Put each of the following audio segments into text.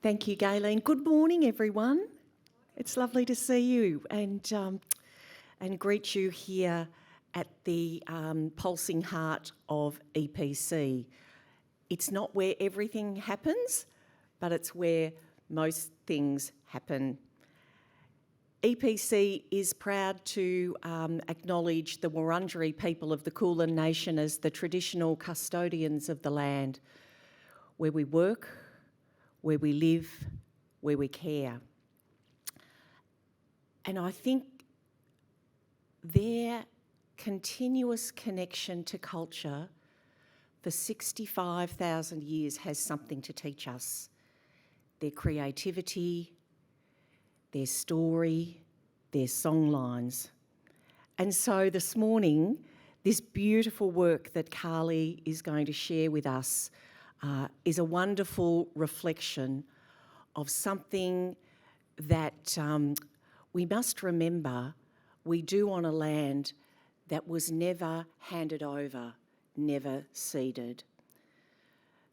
Thank you, Gayleen. Good morning, everyone. It's lovely to see you and greet you here at the pulsing heart of EPC. It's not where everything happens, but it's where most things happen. EPC is proud to acknowledge the Wurundjeri people of the Kulin Nation as the traditional custodians of the land, where we work, where we live, where we care. And I think their continuous connection to culture for 65,000 years has something to teach us. Their creativity, their story, their songlines. And so this morning, this beautiful work that Carly is going to share with us is a wonderful reflection of something that we must remember we do on a land that was never handed over, never ceded.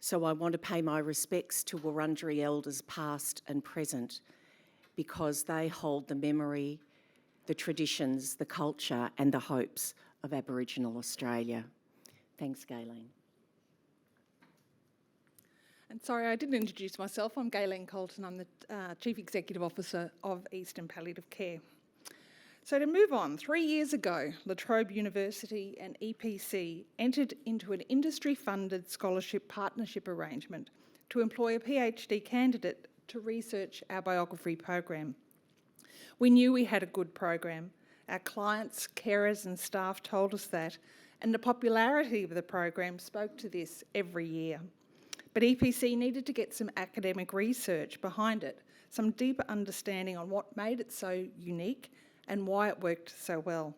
So I want to pay my respects to Wurundjeri elders past and present, because they hold the memory, the traditions, the culture and the hopes of Aboriginal Australia. Thanks, Gayleen. And sorry, I didn't introduce myself. I'm Gayleen Colton. I'm the Chief Executive Officer of Eastern Palliative Care. So to move on, 3 years ago, La Trobe University and EPC entered into an industry-funded scholarship partnership arrangement to employ a PhD candidate to research our biography program. We knew we had a good program. Our clients, carers and staff told us that, and the popularity of the program spoke to this every year. But EPC needed to get some academic research behind it, some deeper understanding on what made it so unique and why it worked so well.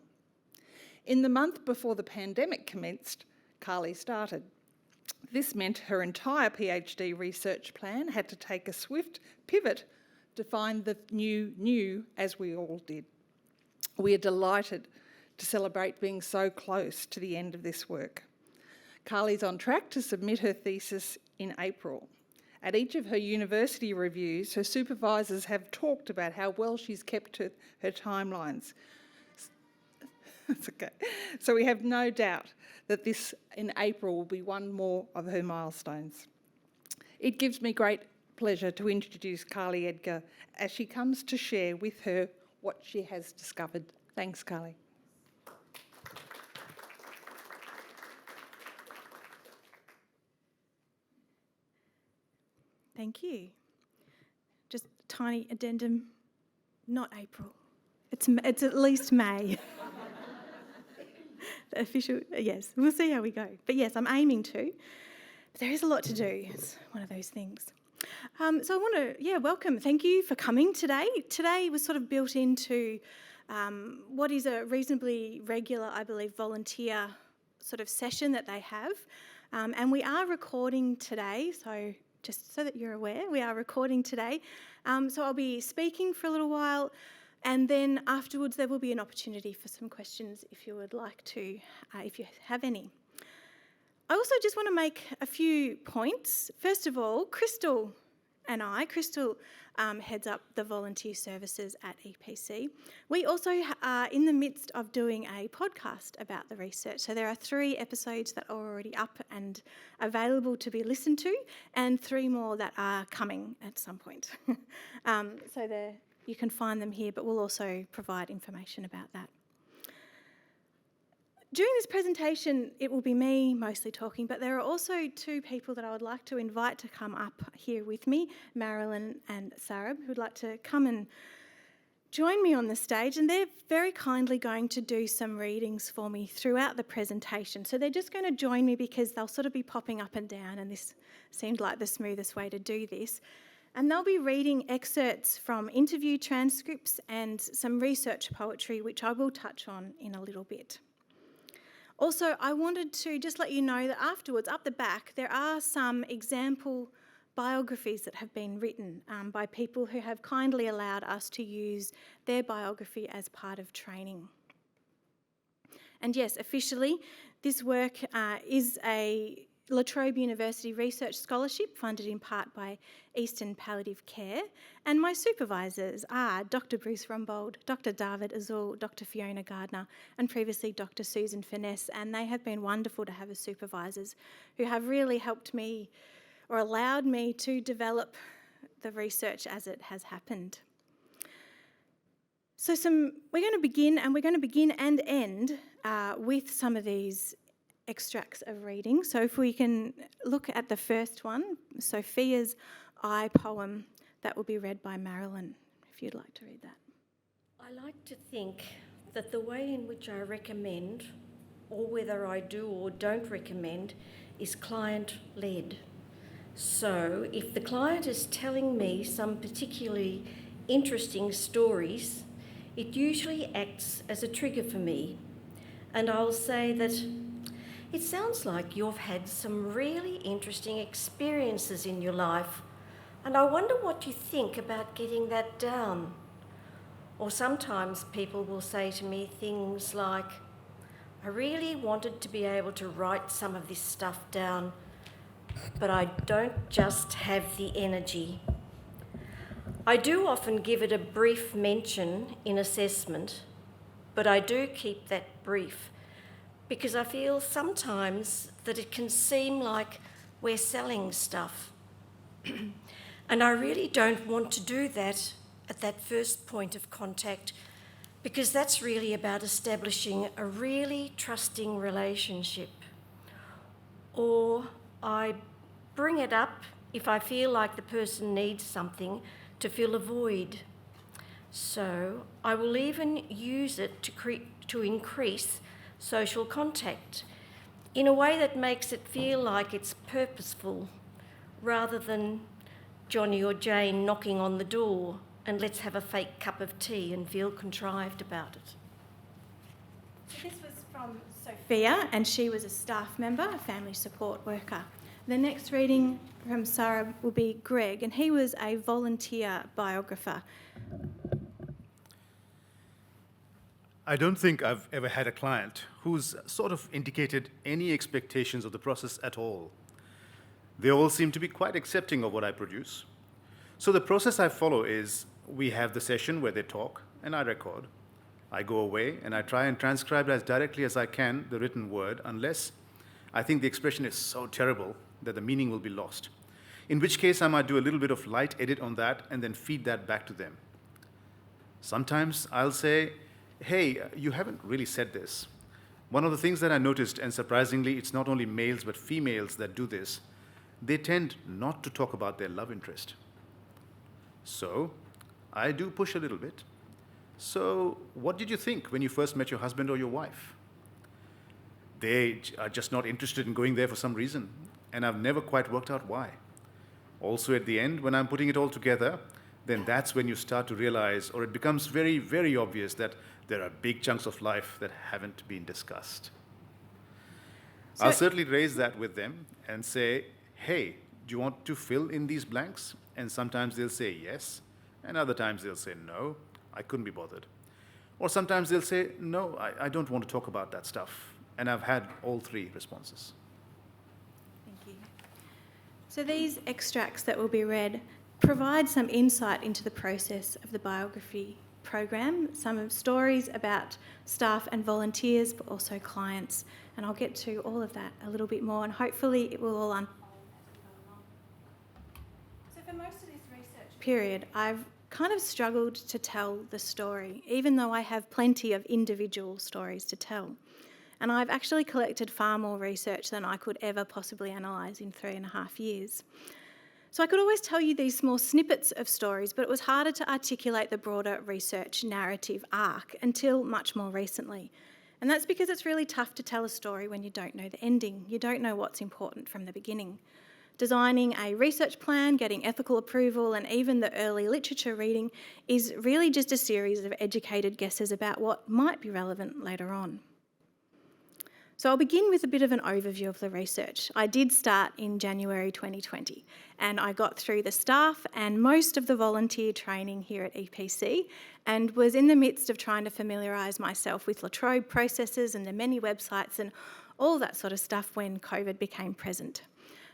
In the month before the pandemic commenced, Carly started. This meant her entire PhD research plan had to take a swift pivot to find the new, as we all did. We are delighted to celebrate being so close to the end of this work. Carly's on track to submit her thesis in April. At each of her university reviews, her supervisors have talked about how well she's kept her timelines. That's okay. So we have no doubt that this in April will be one more of her milestones. It gives me great pleasure to introduce Carly Edgar as she comes to share with her what she has discovered. Thanks, Carly. Thank you. Just a tiny addendum, not April. It's at least May. The official, yes, we'll see how we go. But yes, I'm aiming to. But there is a lot to do. It's one of those things. So I want to, welcome. Thank you for coming today. Today was sort of built into what is a reasonably regular, I believe, volunteer sort of session that they have. And we are recording today, so just so that you're aware, we are recording today. So I'll be speaking for a little while, and then afterwards there will be an opportunity for some questions if you would like to, if you have any. I also just want to make a few points. First of all, Crystal heads up the volunteer services at EPC. We also are in the midst of doing a podcast about the research. So there are 3 episodes that are already up and available to be listened to, and 3 more that are coming at some point. So you can find them here, but we'll also provide information about that. During this presentation, it will be me mostly talking, but there are also 2 people that I would like to invite to come up here with me, Marilyn and Saurabh, who would like to come and join me on the stage, and they're very kindly going to do some readings for me throughout the presentation. So they're just going to join me because they'll sort of be popping up and down, and this seemed like the smoothest way to do this. And they'll be reading excerpts from interview transcripts and some research poetry, which I will touch on in a little bit. Also, I wanted to just let you know that afterwards, up the back, there are some example biographies that have been written by people who have kindly allowed us to use their biography as part of training. And yes, officially, this work is a La Trobe University Research Scholarship, funded in part by Eastern Palliative Care, and my supervisors are Dr. Bruce Rumbold, Dr. David Azul, Dr. Fiona Gardner, and previously Dr. Susan Finesse, and they have been wonderful to have as supervisors who have really helped me or allowed me to develop the research as it has happened. So we're going to begin and end with some of these extracts of reading. So if we can look at the first one, Sophia's Eye poem, that will be read by Marilyn, if you'd like to read that. I like to think that the way in which I recommend, or whether I do or don't recommend, is client-led. So if the client is telling me some particularly interesting stories, it usually acts as a trigger for me. And I'll say that it sounds like you've had some really interesting experiences in your life, and I wonder what you think about getting that down. Or sometimes people will say to me things like, I really wanted to be able to write some of this stuff down, but I don't just have the energy. I do often give it a brief mention in assessment, but I do keep that brief because I feel sometimes that it can seem like we're selling stuff. And I really don't want to do that at that first point of contact, because that's really about establishing a really trusting relationship. Or I bring it up if I feel like the person needs something to fill a void. So I will even use it to increase social contact in a way that makes it feel like it's purposeful, rather than Johnny or Jane knocking on the door and let's have a fake cup of tea and feel contrived about it. This was from Sophia, and she was a staff member, a family support worker. The next reading from Saurabh will be Greg, and he was a volunteer biographer. I don't think I've ever had a client who's sort of indicated any expectations of the process at all. They all seem to be quite accepting of what I produce. So the process I follow is we have the session where they talk and I record. I go away and I try and transcribe as directly as I can the written word, unless I think the expression is so terrible that the meaning will be lost. In which case I might do a little bit of light edit on that and then feed that back to them. Sometimes I'll say, hey, you haven't really said this. One of the things that I noticed, and surprisingly, it's not only males but females that do this, they tend not to talk about their love interest. So I do push a little bit. So what did you think when you first met your husband or your wife? They are just not interested in going there for some reason, and I've never quite worked out why. Also at the end, when I'm putting it all together, then that's when you start to realize, or it becomes very, very obvious that there are big chunks of life that haven't been discussed. I'll certainly raise that with them and say, hey, do you want to fill in these blanks? And sometimes they'll say yes, and other times they'll say no, I couldn't be bothered. Or sometimes they'll say, no, I don't want to talk about that stuff. And I've had all three responses. Thank you. So these extracts that will be read provide some insight into the process of the biography program, some stories about staff and volunteers, but also clients. And I'll get to all of that a little bit more, and hopefully it will all unfold as we go along. So for most of this research period, I've kind of struggled to tell the story, even though I have plenty of individual stories to tell. And I've actually collected far more research than I could ever possibly analyse in 3.5 years. So I could always tell you these small snippets of stories, but it was harder to articulate the broader research narrative arc until much more recently. And that's because it's really tough to tell a story when you don't know the ending. You don't know what's important from the beginning. Designing a research plan, getting ethical approval, and even the early literature reading is really just a series of educated guesses about what might be relevant later on. So I'll begin with a bit of an overview of the research. I did start in January 2020, and I got through the staff and most of the volunteer training here at EPC, and was in the midst of trying to familiarise myself with Trobe processes and the many websites and all that sort of stuff when COVID became present.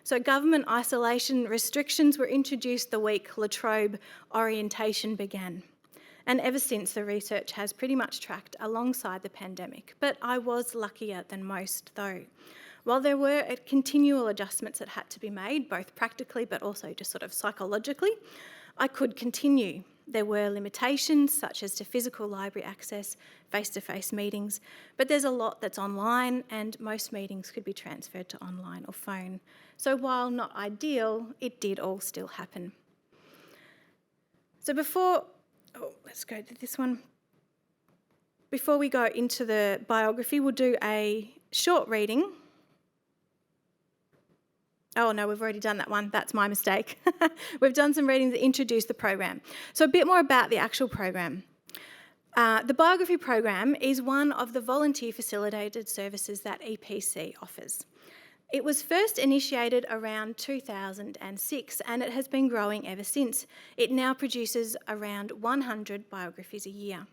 So government isolation restrictions were introduced the week Trobe orientation began. And ever since, the research has pretty much tracked alongside the pandemic. But I was luckier than most, though. While there were continual adjustments that had to be made, both practically but also just sort of psychologically, I could continue. There were limitations, such as to physical library access, face-to-face meetings, but there's a lot that's online, and most meetings could be transferred to online or phone. So while not ideal, it did all still happen. So let's go to this one. Before we go into the biography, we'll do a short reading. Oh no, we've already done that one. That's my mistake. We've done some readings that introduce the program. So a bit more about the actual program. The Biography Program is one of the volunteer facilitated services that EPC offers. It was first initiated around 2006 and it has been growing ever since. It now produces around 100 biographies a year.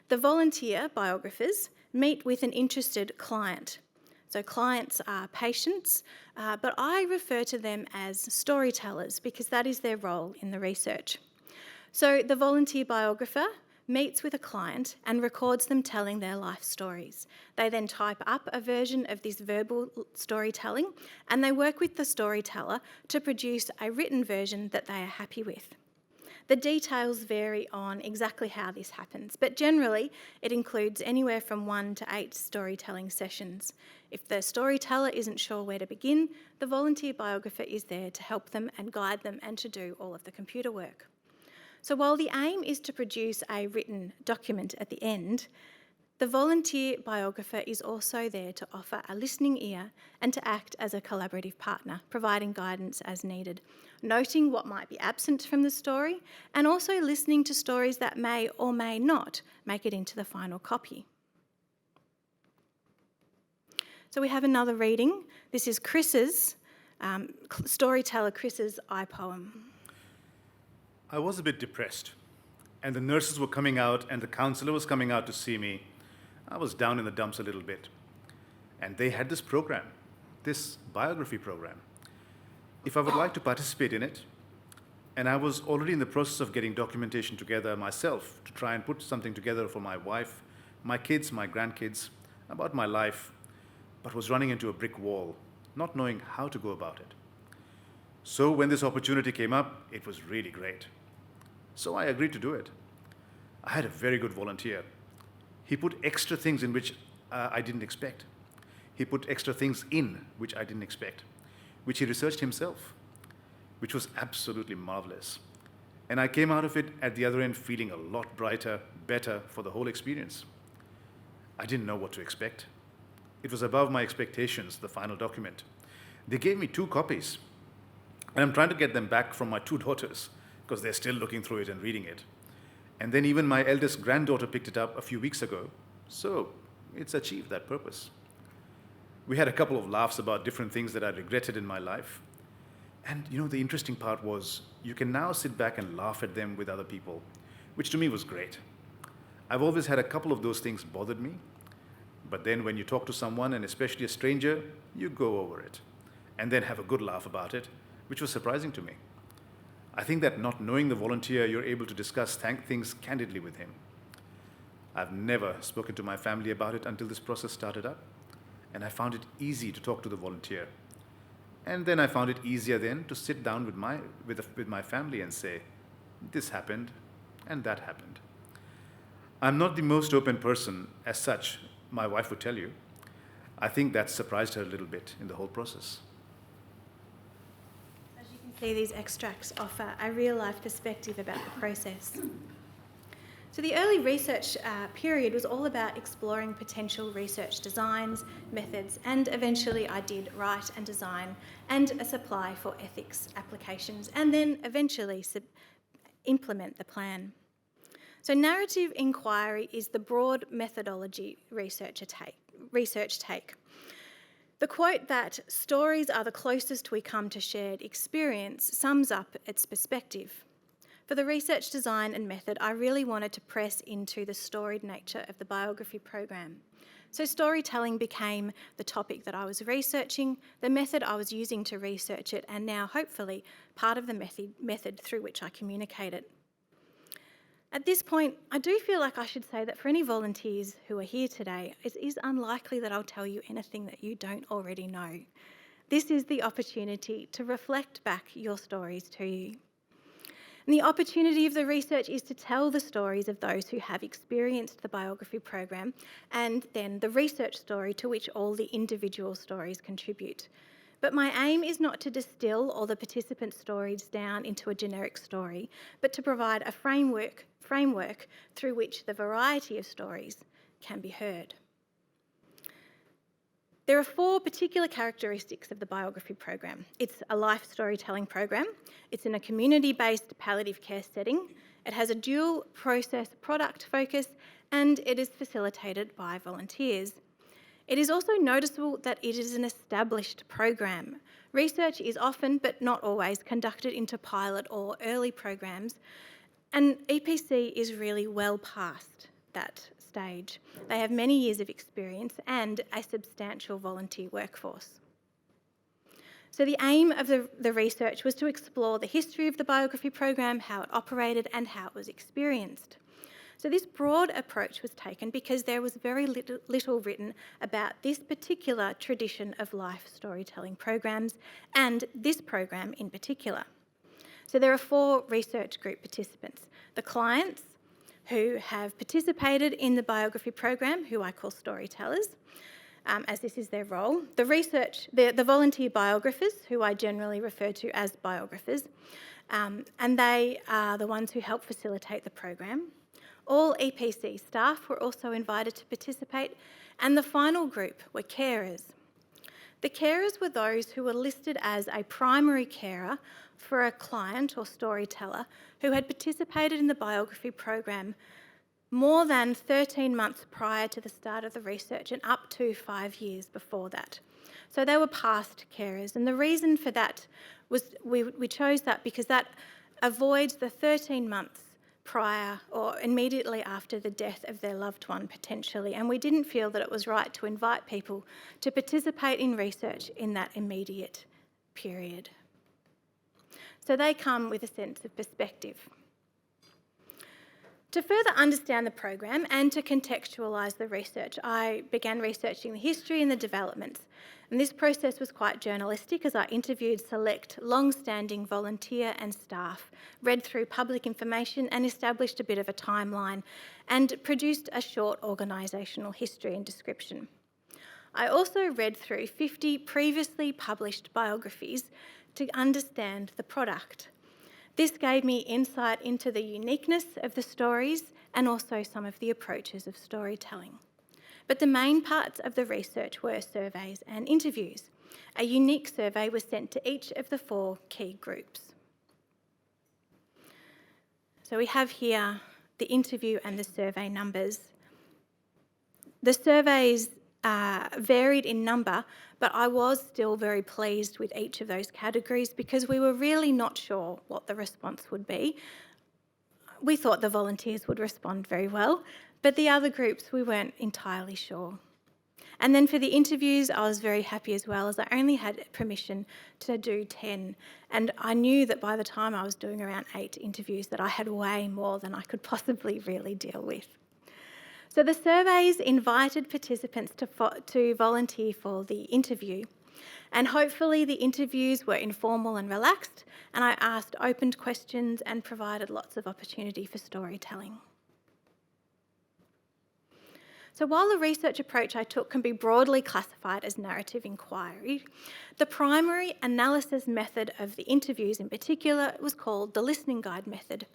The volunteer biographers meet with an interested client. So clients are patients, but I refer to them as storytellers because that is their role in the research. So the volunteer biographer meets with a client and records them telling their life stories. They then type up a version of this verbal storytelling and they work with the storyteller to produce a written version that they are happy with. The details vary on exactly how this happens, but generally it includes anywhere from 1 to 8 storytelling sessions. If the storyteller isn't sure where to begin, the volunteer biographer is there to help them and guide them and to do all of the computer work. So while the aim is to produce a written document at the end, the volunteer biographer is also there to offer a listening ear and to act as a collaborative partner, providing guidance as needed, noting what might be absent from the story and also listening to stories that may or may not make it into the final copy. So we have another reading. This is Chris's, storyteller Chris's I poem. I was a bit depressed, and the nurses were coming out and the counsellor was coming out to see me. I was down in the dumps a little bit. And they had this program, this biography program. If I would like to participate in it, and I was already in the process of getting documentation together myself to try and put something together for my wife, my kids, my grandkids, about my life, but was running into a brick wall, not knowing how to go about it. So when this opportunity came up, it was really great. So I agreed to do it. I had a very good volunteer. He put extra things in which I didn't expect. He put extra things in which I didn't expect, which he researched himself, which was absolutely marvelous. And I came out of it at the other end feeling a lot brighter, better for the whole experience. I didn't know what to expect. It was above my expectations, the final document. They gave me 2 copies, and I'm trying to get them back from my 2 daughters because they're still looking through it and reading it. And then even my eldest granddaughter picked it up a few weeks ago, so it's achieved that purpose. We had a couple of laughs about different things that I regretted in my life. And the interesting part was you can now sit back and laugh at them with other people, which to me was great. I've always had a couple of those things bothered me, but then when you talk to someone, and especially a stranger, you go over it and then have a good laugh about it, which was surprising to me. I think that not knowing the volunteer, you're able to discuss things candidly with him. I've never spoken to my family about it until this process started up, and I found it easy to talk to the volunteer. And then I found it easier then to sit down with my family and say, this happened and that happened. I'm not the most open person as such, my wife would tell you. I think that surprised her a little bit in the whole process. As you can see, these extracts offer a real-life perspective about the process. So the early research period was all about exploring potential research designs, methods, and eventually I did write and design and a supply for ethics applications, and then eventually implement the plan. So narrative inquiry is the broad methodology research take. The quote that stories are the closest we come to shared experience sums up its perspective. For the research design and method, I really wanted to press into the storied nature of the biography program. So storytelling became the topic that I was researching, the method I was using to research it, and now hopefully part of the method through which I communicate it. At this point, I do feel like I should say that for any volunteers who are here today, it is unlikely that I'll tell you anything that you don't already know. This is the opportunity to reflect back your stories to you. And the opportunity of the research is to tell the stories of those who have experienced the biography program, and then the research story to which all the individual stories contribute. But my aim is not to distill all the participant stories down into a generic story, but to provide a framework through which the variety of stories can be heard. There are 4 particular characteristics of the biography program. It's a life storytelling program, it's in a community-based palliative care setting, it has a dual process product focus, and it is facilitated by volunteers. It is also noticeable that it is an established program. Research is often, but not always, conducted into pilot or early programs, and EPC is really well past that stage. They have many years of experience and a substantial volunteer workforce. So the aim of the research was to explore the history of the biography program, how it operated and how it was experienced. So this broad approach was taken because there was very little written about this particular tradition of life storytelling programs and this program in particular. So there are 4 research group participants: the clients, who have participated in the biography program, who I call storytellers, as this is their role. The volunteer biographers, who I generally refer to as biographers, and they are the ones who help facilitate the program. All EPC staff were also invited to participate, and the final group were carers. The carers were those who were listed as a primary carer for a client or storyteller who had participated in the biography program more than 13 months prior to the start of the research and up to 5 years before that. So they were past carers, and the reason for that was we chose that because that avoids the 13 months prior or immediately after the death of their loved one potentially, and we didn't feel that it was right to invite people to participate in research in that immediate period. So they come with a sense of perspective. To further understand the program and to contextualise the research, I began researching the history and the developments. And this process was quite journalistic as I interviewed select long-standing volunteer and staff, read through public information and established a bit of a timeline and produced a short organisational history and description. I also read through 50 previously published biographies to understand the product. This gave me insight into the uniqueness of the stories and also some of the approaches of storytelling. But the main parts of the research were surveys and interviews. A unique survey was sent to each of the 4 key groups. So we have here the interview and the survey numbers. The surveys varied in number, but I was still very pleased with each of those categories because we were really not sure what the response would be. We thought the volunteers would respond very well, but the other groups we weren't entirely sure. And then for the interviews, I was very happy as well, as I only had permission to do 10, and I knew that by the time I was doing around 8 interviews that I had way more than I could possibly really deal with. So the surveys invited participants to volunteer for the interview, and hopefully the interviews were informal and relaxed, and I asked open questions and provided lots of opportunity for storytelling. So while the research approach I took can be broadly classified as narrative inquiry, the primary analysis method of the interviews in particular was called the listening guide method.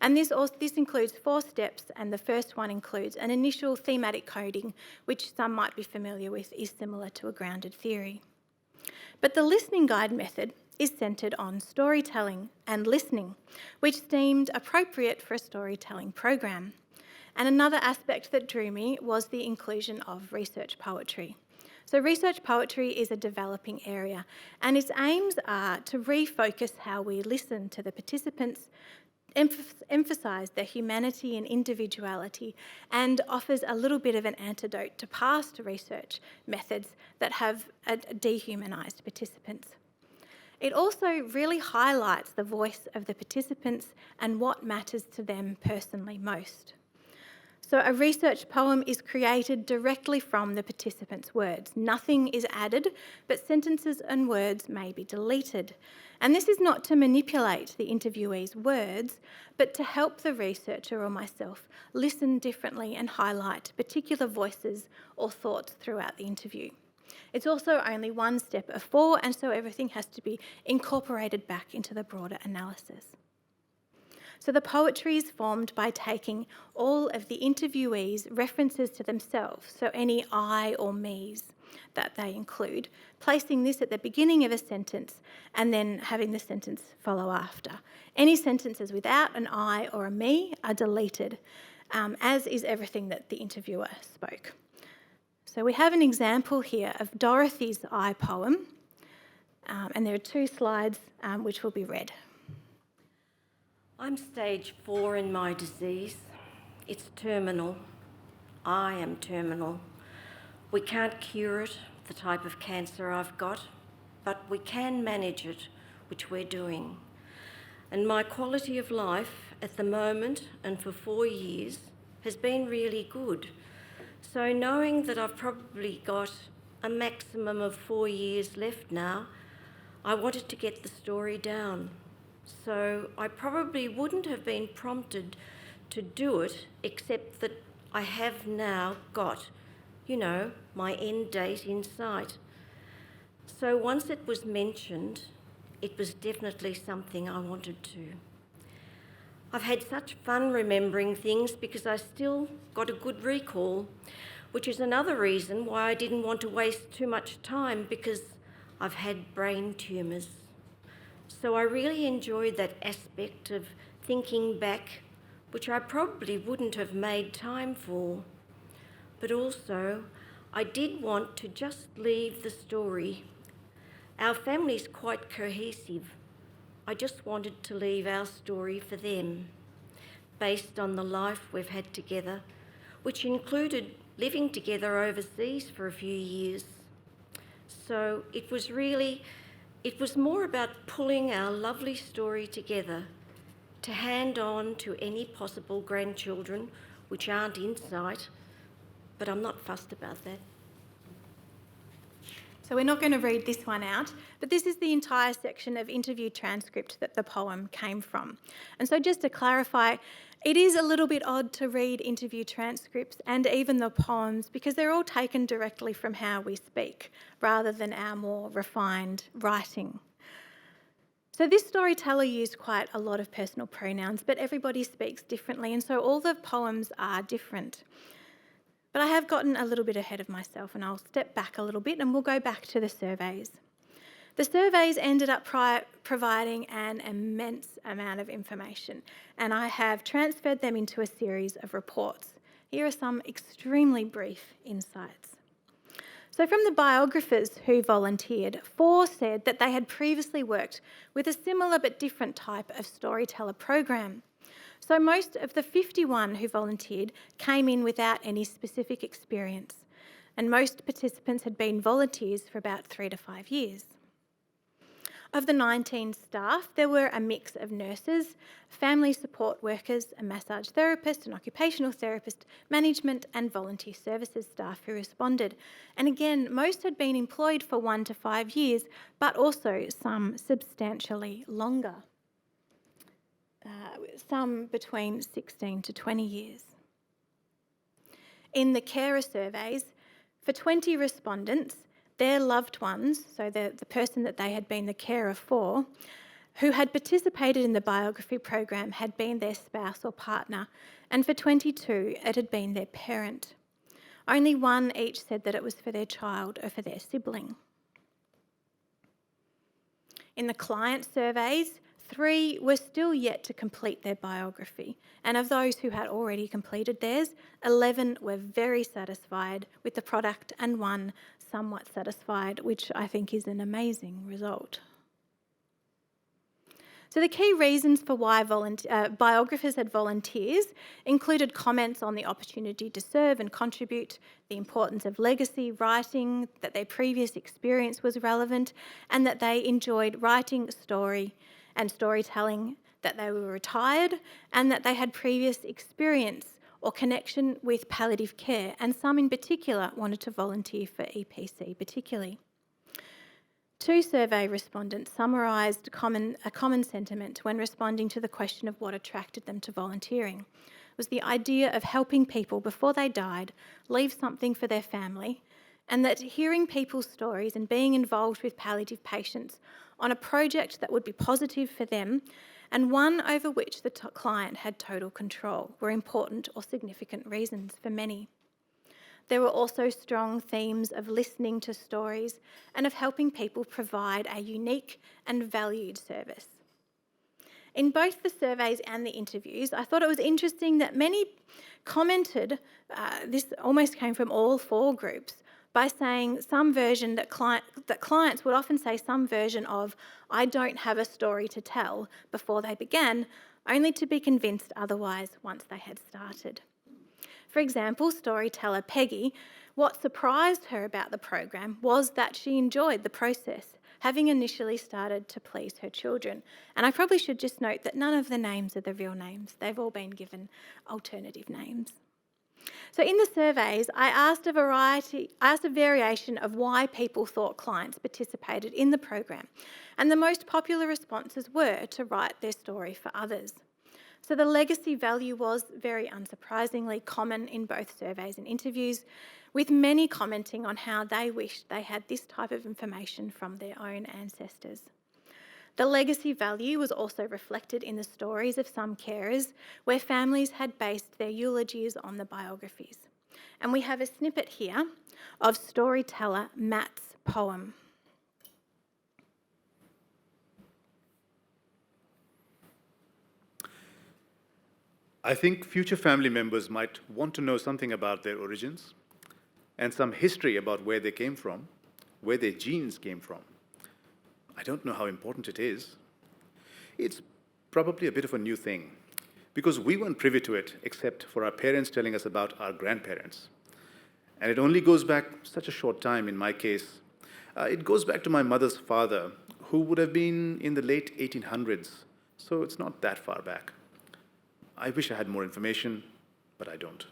And this includes 4 steps, and the first one includes an initial thematic coding, which some might be familiar with is similar to a grounded theory. But the listening guide method is centred on storytelling and listening, which seemed appropriate for a storytelling program. And another aspect that drew me was the inclusion of research poetry. So research poetry is a developing area, and its aims are to refocus how we listen to the participants, emphasise their humanity and individuality, and offers a little bit of an antidote to past research methods that have dehumanised participants. It also really highlights the voice of the participants and what matters to them personally most. So a research poem is created directly from the participants' words. Nothing is added, but sentences and words may be deleted. And this is not to manipulate the interviewee's words, but to help the researcher or myself listen differently and highlight particular voices or thoughts throughout the interview. It's also only one step of 4, and so everything has to be incorporated back into the broader analysis. So the poetry is formed by taking all of the interviewees' references to themselves, so any I or me's that they include, placing this at the beginning of a sentence and then having the sentence follow after. Any sentences without an I or a me are deleted, as is everything that the interviewer spoke. So we have an example here of Dorothy's I poem, and there are 2 slides which will be read. I'm stage 4 in my disease. It's terminal. I am terminal. We can't cure it, the type of cancer I've got, but we can manage it, which we're doing. And my quality of life at the moment and for 4 years has been really good. So knowing that I've probably got a maximum of 4 years left now, I wanted to get the story down. So I probably wouldn't have been prompted to do it, except that I have now got, my end date in sight. So once it was mentioned, it was definitely something I wanted to. I've had such fun remembering things because I still got a good recall, which is another reason why I didn't want to waste too much time, because I've had brain tumours. So I really enjoyed that aspect of thinking back, which I probably wouldn't have made time for. But also, I did want to just leave the story. Our family's quite cohesive. I just wanted to leave our story for them, based on the life we've had together, which included living together overseas for a few years. So it was more about pulling our lovely story together to hand on to any possible grandchildren, which aren't in sight, but I'm not fussed about that. So we're not going to read this one out, but this is the entire section of interview transcript that the poem came from. And so just to clarify, it is a little bit odd to read interview transcripts and even the poems because they're all taken directly from how we speak rather than our more refined writing. So this storyteller used quite a lot of personal pronouns, but everybody speaks differently, and so all the poems are different. But I have gotten a little bit ahead of myself, and I'll step back a little bit and we'll go back to the surveys. The surveys ended up providing an immense amount of information, and I have transferred them into a series of reports. Here are some extremely brief insights. So from the biographers who volunteered, 4 said that they had previously worked with a similar but different type of storyteller program. So most of the 51 who volunteered came in without any specific experience, and most participants had been volunteers for about 3 to 5 years. Of the 19 staff, there were a mix of nurses, family support workers, a massage therapist, an occupational therapist, management and volunteer services staff who responded. And again, most had been employed for 1 to 5 years, but also some substantially longer. Some between 16 to 20 years. In the carer surveys, for 20 respondents, their loved ones, so the person that they had been the carer for, who had participated in the biography program had been their spouse or partner, and for 22, it had been their parent. Only 1 each said that it was for their child or for their sibling. In the client surveys, 3 were still yet to complete their biography, and of those who had already completed theirs, 11 were very satisfied with the product and 1 somewhat satisfied, which I think is an amazing result. So the key reasons for why biographers had volunteers included comments on the opportunity to serve and contribute, the importance of legacy writing, that their previous experience was relevant, and that they enjoyed writing story and storytelling, that they were retired, and that they had previous experience or connection with palliative care, and some in particular wanted to volunteer for EPC particularly. 2 survey respondents summarised a common sentiment when responding to the question of what attracted them to volunteering. It was the idea of helping people before they died leave something for their family, and that hearing people's stories and being involved with palliative patients on a project that would be positive for them and one over which the client had total control were important or significant reasons for many. There were also strong themes of listening to stories and of helping people provide a unique and valued service. In both the surveys and the interviews, I thought it was interesting that many commented, this almost came from all 4 groups, by saying some version that clients would often say some version of, "I don't have a story to tell," before they began, only to be convinced otherwise once they had started. For example, storyteller Peggy, what surprised her about the program was that she enjoyed the process, having initially started to please her children. And I probably should just note that none of the names are the real names. They've all been given alternative names. So in the surveys, I asked a variation of why people thought clients participated in the program. And the most popular responses were to write their story for others. So the legacy value was, very unsurprisingly, common in both surveys and interviews, with many commenting on how they wished they had this type of information from their own ancestors. The legacy value was also reflected in the stories of some carers, where families had based their eulogies on the biographies. And we have a snippet here of storyteller Matt's poem. I think future family members might want to know something about their origins and some history about where they came from, where their genes came from. I don't know how important it is. It's probably a bit of a new thing because we weren't privy to it except for our parents telling us about our grandparents. And it only goes back such a short time in my case. It goes back to my mother's father, who would have been in the late 1800s, so it's not that far back. I wish I had more information, but I don't.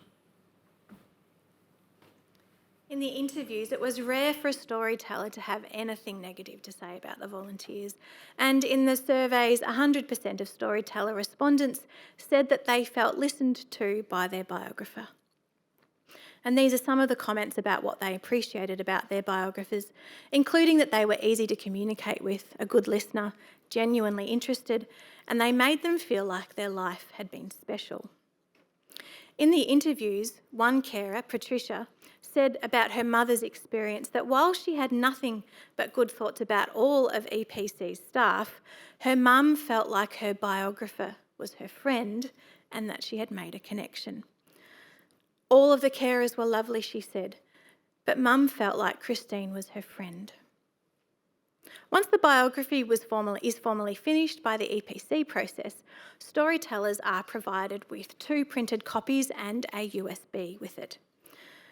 In the interviews, it was rare for a storyteller to have anything negative to say about the volunteers. And in the surveys, 100% of storyteller respondents said that they felt listened to by their biographer. And these are some of the comments about what they appreciated about their biographers, including that they were easy to communicate with, a good listener, genuinely interested, and they made them feel like their life had been special. In the interviews, one carer, Patricia, said about her mother's experience that while she had nothing but good thoughts about all of EPC's staff, her mum felt like her biographer was her friend and that she had made a connection. All of the carers were lovely, she said, but Mum felt like Christine was her friend. Once the biography is formally finished by the EPC process, storytellers are provided with 2 printed copies and a USB with it.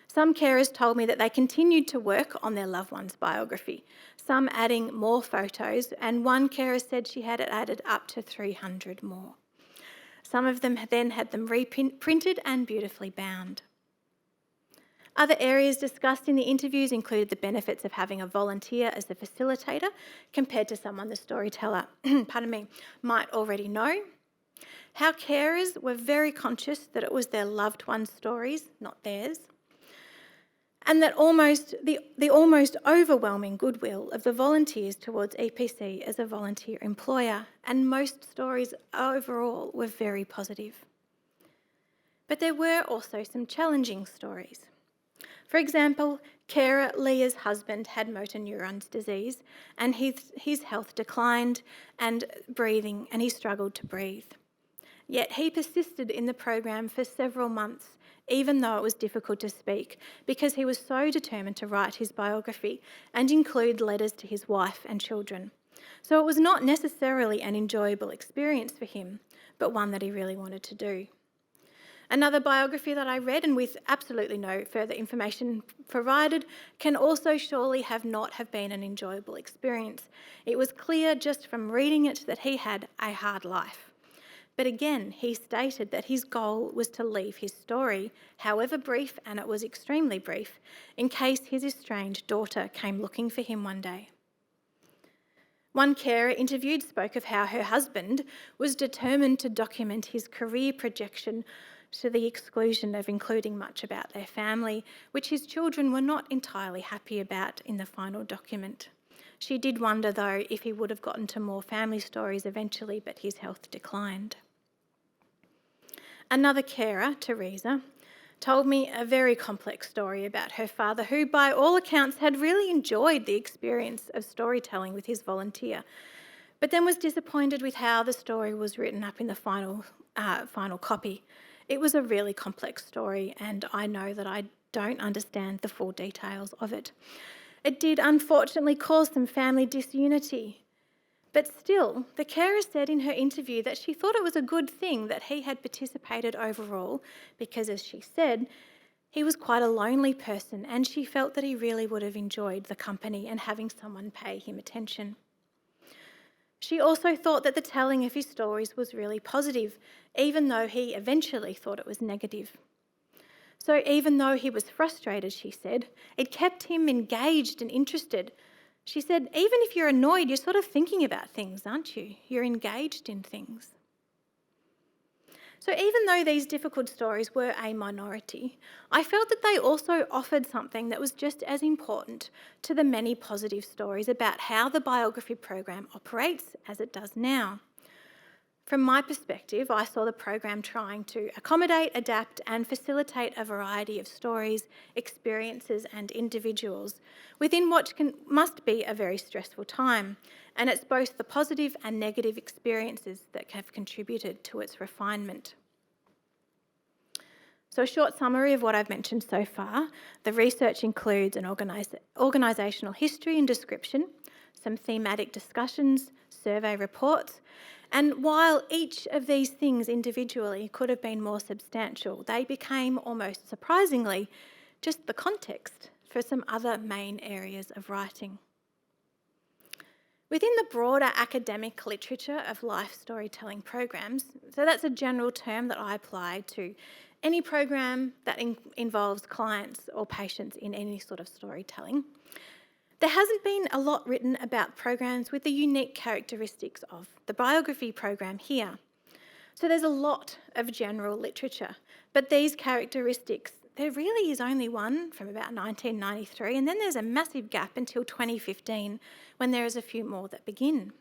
Some carers told me that they continued to work on their loved one's biography, some adding more photos, and one carer said she had added up to 300 more. Some of them then had them reprinted and beautifully bound. Other areas discussed in the interviews included the benefits of having a volunteer as the facilitator compared to someone the storyteller might already know. How carers were very conscious that it was their loved ones' stories, not theirs. And that the almost overwhelming goodwill of the volunteers towards EPC as a volunteer employer, and most stories overall were very positive. But there were also some challenging stories. For example, carer Leah's husband had motor neurons disease and his health declined and he struggled to breathe. Yet he persisted in the program for several months, even though it was difficult to speak, because he was so determined to write his biography and include letters to his wife and children. So it was not necessarily an enjoyable experience for him, but one that he really wanted to do. Another biography that I read, and with absolutely no further information provided, can also surely not have been an enjoyable experience. It was clear just from reading it that he had a hard life. But again, he stated that his goal was to leave his story, however brief, and it was extremely brief, in case his estranged daughter came looking for him one day. One carer interviewed spoke of how her husband was determined to document his career projection to the exclusion of including much about their family, which his children were not entirely happy about in the final document. She did wonder, though, if he would have gotten to more family stories eventually, but his health declined. Another carer, Teresa, told me a very complex story about her father, who by all accounts had really enjoyed the experience of storytelling with his volunteer, but then was disappointed with how the story was written up in the final copy. It was a really complex story, and I know that I don't understand the full details of it. It did unfortunately cause some family disunity. But still, the carer said in her interview that she thought it was a good thing that he had participated overall because, as she said, he was quite a lonely person and she felt that he really would have enjoyed the company and having someone pay him attention. She also thought that the telling of his stories was really positive, even though he eventually thought it was negative. So even though he was frustrated, she said, it kept him engaged and interested. She said, even if you're annoyed, you're sort of thinking about things, aren't you? You're engaged in things. So even though these difficult stories were a minority, I felt that they also offered something that was just as important to the many positive stories about how the biography program operates as it does now. From my perspective, I saw the program trying to accommodate, adapt and facilitate a variety of stories, experiences and individuals within what must be a very stressful time, and it's both the positive and negative experiences that have contributed to its refinement. So a short summary of what I've mentioned so far. The research includes an organisational history and description, some thematic discussions, survey reports, and while each of these things individually could have been more substantial, they became almost surprisingly just the context for some other main areas of writing. Within the broader academic literature of life storytelling programs, so that's a general term that I apply to any program that involves clients or patients in any sort of storytelling, there hasn't been a lot written about programs with the unique characteristics of the biography program here. So there's a lot of general literature, but these characteristics, there really is only one from about 1993, and then there's a massive gap until 2015 when there is a few more that begin.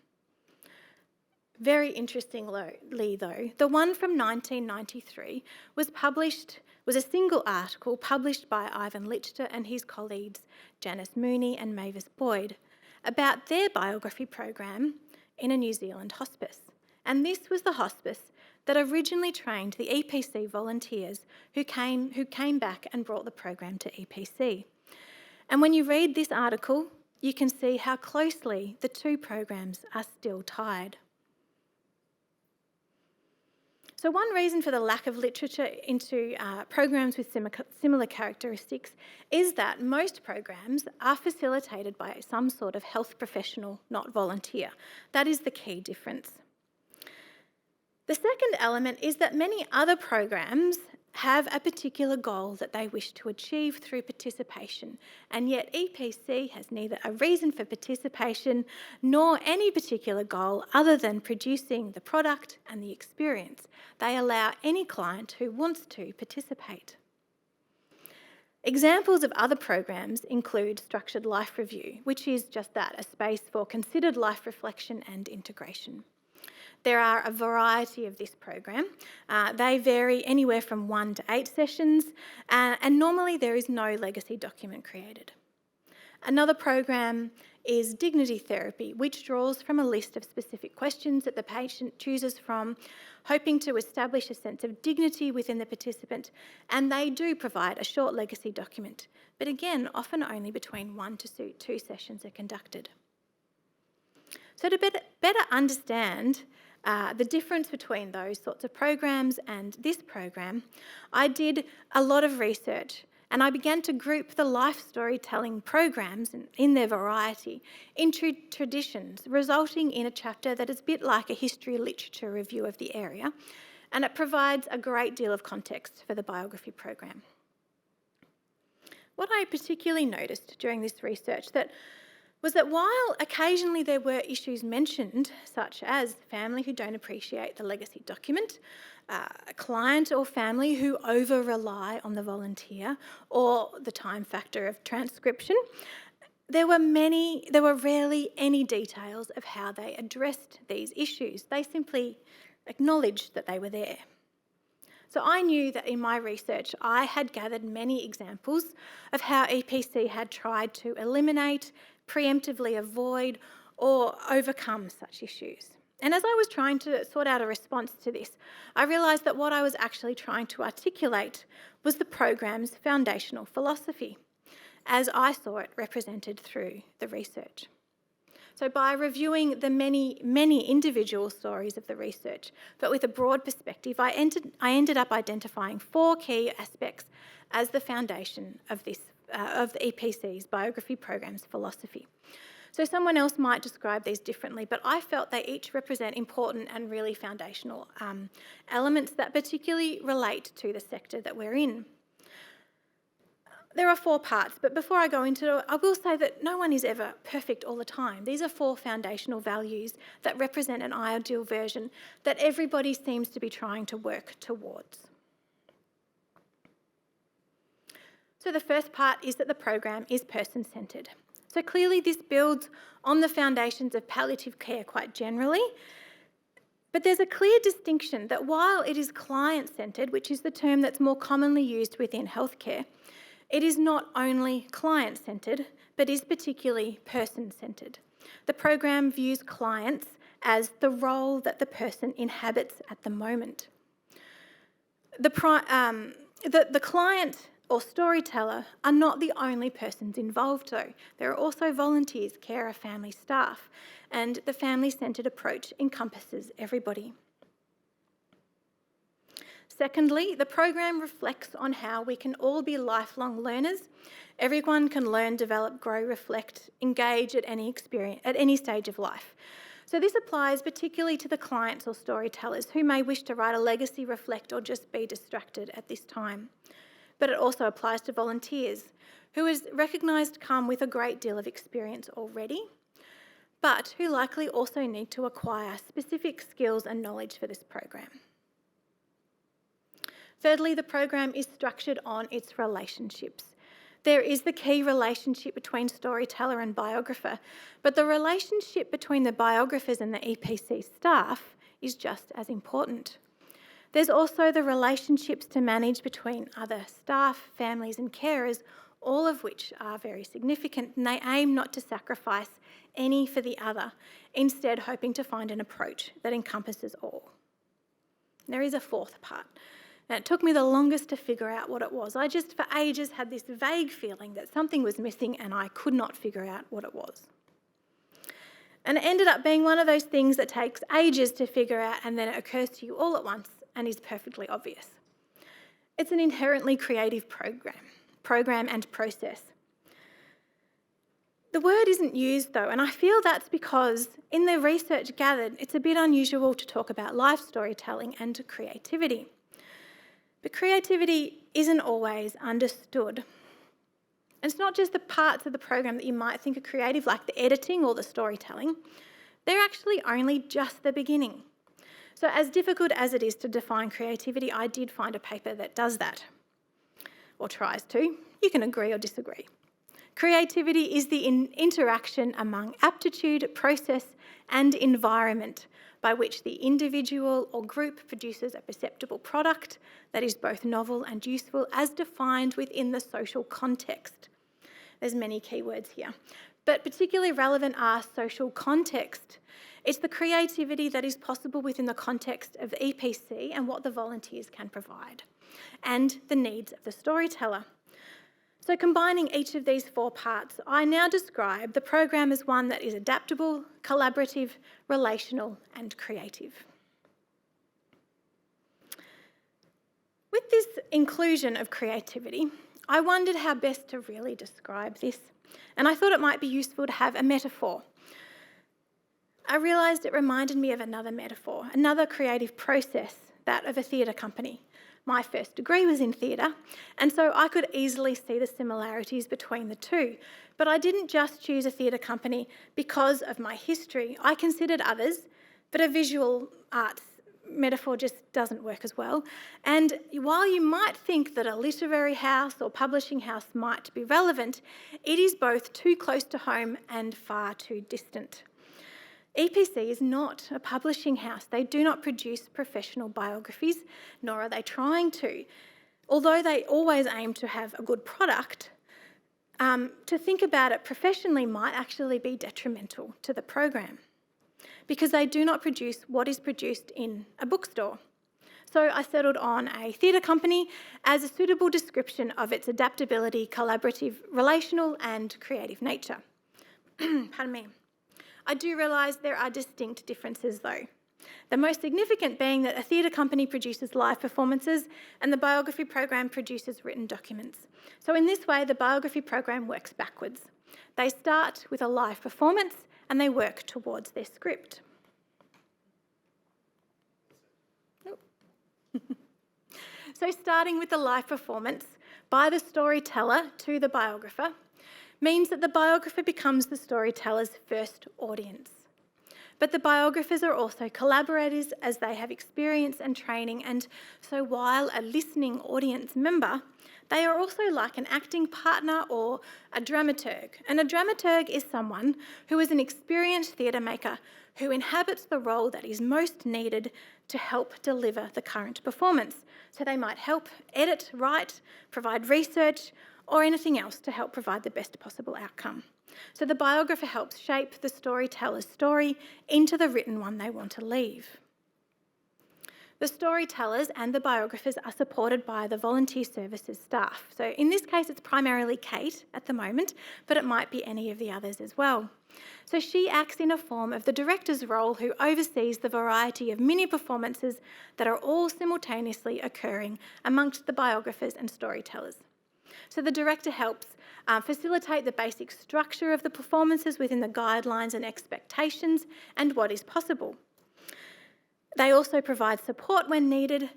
Very interestingly though, the one from 1993 was a single article published by Ivan Lichter and his colleagues Janice Mooney and Mavis Boyd about their biography program in a New Zealand hospice. And this was the hospice that originally trained the EPC volunteers who came back and brought the program to EPC. And when you read this article, you can see how closely the two programs are still tied. So one reason for the lack of literature into programs with similar characteristics is that most programs are facilitated by some sort of health professional, not volunteer. That is the key difference. The second element is that many other programs have a particular goal that they wish to achieve through participation, and yet EPC has neither a reason for participation nor any particular goal other than producing the product and the experience. They allow any client who wants to participate. Examples of other programs include Structured Life Review, which is just that, a space for considered life reflection and integration. There are a variety of this program. They vary anywhere from 1 to 8 sessions, and normally there is no legacy document created. Another program is dignity therapy, which draws from a list of specific questions that the patient chooses from, hoping to establish a sense of dignity within the participant, and they do provide a short legacy document, but again, often only between 1 to 2 sessions are conducted. So to better understand the difference between those sorts of programs and this program, I did a lot of research and I began to group the life storytelling programs in their variety into traditions, resulting in a chapter that is a bit like a history literature review of the area, and it provides a great deal of context for the biography program. What I particularly noticed during this research was that while occasionally there were issues mentioned, such as family who don't appreciate the legacy document, a client or family who over-rely on the volunteer, or the time factor of transcription, there were rarely any details of how they addressed these issues. They simply acknowledged that they were there. So I knew that in my research I had gathered many examples of how EPC had tried to eliminate, preemptively avoid, or overcome such issues. And as I was trying to sort out a response to this, I realised that what I was actually trying to articulate was the program's foundational philosophy, as I saw it represented through the research. So by reviewing the many individual stories of the research, but with a broad perspective, I ended up identifying 4 key aspects as the foundation of the EPC's biography program's philosophy. So someone else might describe these differently, but I felt they each represent important and really foundational elements that particularly relate to the sector that we're in. There are 4 parts, but before I go into it, I will say that no one is ever perfect all the time. These are 4 foundational values that represent an ideal version that everybody seems to be trying to work towards. So the first part is that the program is person-centred. So clearly this builds on the foundations of palliative care quite generally, but there's a clear distinction that while it is client-centred, which is the term that's more commonly used within healthcare, it is not only client-centred, but is particularly person-centred. The program views clients as the role that the person inhabits at the moment. The client or storyteller are not the only persons involved though. There are also volunteers, carer, family, staff, and the family-centred approach encompasses everybody. Secondly, the program reflects on how we can all be lifelong learners. Everyone can learn, develop, grow, reflect, engage at any stage of life. So this applies particularly to the clients or storytellers who may wish to write a legacy, reflect, or just be distracted at this time. But it also applies to volunteers, who is recognised come with a great deal of experience already, but who likely also need to acquire specific skills and knowledge for this program. Thirdly, the program is structured on its relationships. There is the key relationship between storyteller and biographer, but the relationship between the biographers and the EPC staff is just as important. There's also the relationships to manage between other staff, families and carers, all of which are very significant, and they aim not to sacrifice any for the other, instead hoping to find an approach that encompasses all. There is a 4th part. Now, it took me the longest to figure out what it was. I just for ages had this vague feeling that something was missing and I could not figure out what it was. And it ended up being one of those things that takes ages to figure out and then it occurs to you all at once and is perfectly obvious. It's an inherently creative program and process. The word isn't used though, and I feel that's because in the research gathered, it's a bit unusual to talk about life storytelling and creativity. But creativity isn't always understood. And it's not just the parts of the program that you might think are creative, like the editing or the storytelling. They're actually only just the beginning. So as difficult as it is to define creativity, I did find a paper that does that, or tries to. You can agree or disagree. Creativity is the interaction among aptitude, process and environment by which the individual or group produces a perceptible product that is both novel and useful as defined within the social context. There's many keywords here. but particularly relevant are social context. It's the creativity that is possible within the context of EPC and what the volunteers can provide, and the needs of the storyteller. So combining each of these 4 parts, I now describe the program as one that is adaptable, collaborative, relational, and creative. With this inclusion of creativity, I wondered how best to really describe this, and I thought it might be useful to have a metaphor. I realised it reminded me of another metaphor, another creative process, that of a theatre company. My first degree was in theatre, and so I could easily see the similarities between the two. But I didn't just choose a theatre company because of my history. I considered others, but a visual arts metaphor just doesn't work as well. And while you might think that a literary house or publishing house might be relevant, it is both too close to home and far too distant. EPC is not a publishing house. They do not produce professional biographies, nor are they trying to. Although they always aim to have a good product, to think about it professionally might actually be detrimental to the program, because they do not produce what is produced in a bookstore. So I settled on a theatre company as a suitable description of its adaptability, collaborative, relational and creative nature. Pardon me. I do realise there are distinct differences though. The most significant being that a theatre company produces live performances and the biography program produces written documents. So in this way, the biography program works backwards. They start with a live performance and they work towards their script. So starting with the live performance by the storyteller to the biographer means that the biographer becomes the storyteller's first audience. But the biographers are also collaborators as they have experience and training, and so while a listening audience member, they are also like an acting partner or a dramaturg. And a dramaturg is someone who is an experienced theatre maker who inhabits the role that is most needed to help deliver the current performance. So they might help edit, write, provide research, or anything else to help provide the best possible outcome. So the biographer helps shape the storyteller's story into the written one they want to leave. The storytellers and the biographers are supported by the volunteer services staff. So in this case, it's primarily Kate at the moment, but it might be any of the others as well. So she acts in a form of the director's role who oversees the variety of mini performances that are all simultaneously occurring amongst the biographers and storytellers. So the director helps facilitate the basic structure of the performances within the guidelines and expectations and what is possible. They also provide support when needed,